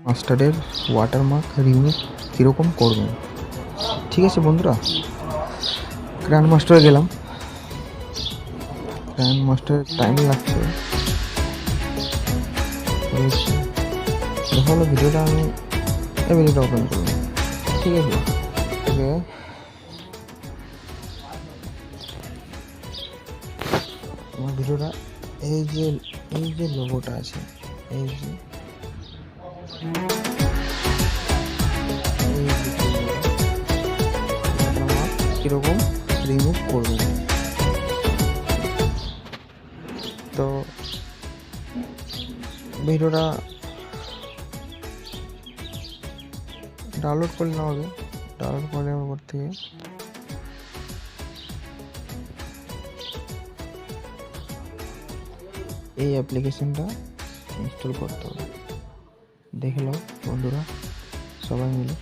মাস্টারের watermark remove কীরকম করবেন। ঠিক আছে বন্ধুরা, গ্র্যান্ড মাস্টারে গেলাম। গ্র্যান্ড মাস্টার টাইম লাগছে, দেখা হলো ভিডিওটা আমি এই ভিডিওটা ওপেন করলাম। ঠিক আছে, ওকে আমার ভিডিওটা এই যে লোগোটা আছে, এই যে কীরকম রিমুভ করবেন। তো ভিডিওটা ডাউনলোড করে নেওয়া হবে। ডাউনলোড করে নেওয়ার পর থেকে এই অ্যাপ্লিকেশনটা ইনস্টল করতে হবে। দেখে নাও বন্ধুরা, সবাই মিলে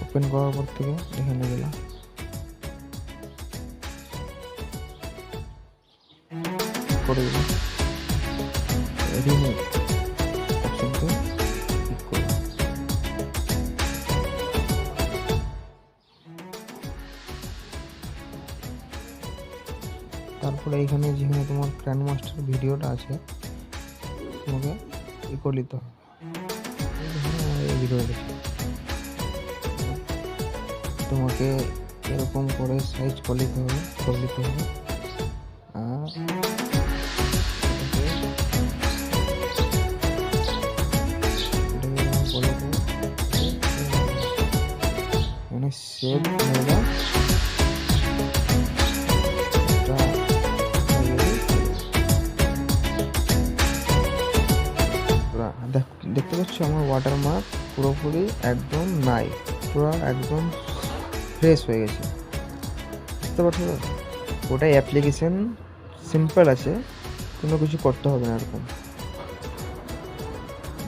ওপেন করার পর থেকে এখানে গেলাম, করে দিলাম রিমুভ অপশনটা ক্লিক করলাম। তারপরে এইখানে যেখানে তোমার গ্র্যান্ড মাস্টার ভিডিওটা আছে তোমাকে করে নিতে হবে। এই ভিডিও দেখে তোমাকে এরকম করে সাইজ করে নিতে হবে, আর মানে সেভ মেগা দেখতে পাচ্ছ আমার ওয়াটারমার্ক পুরোপুরি একদম নাই, পুরো একদম ফ্রেশ হয়ে গেছে। বুঝতে পারছো? ওটাই অ্যাপ্লিকেশন সিম্পল আছে, কোনো কিছু করতে হবে না। এরকম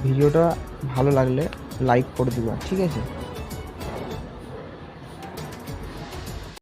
ভিডিওটা ভালো লাগলে লাইক করে দিবা, ঠিক আছে?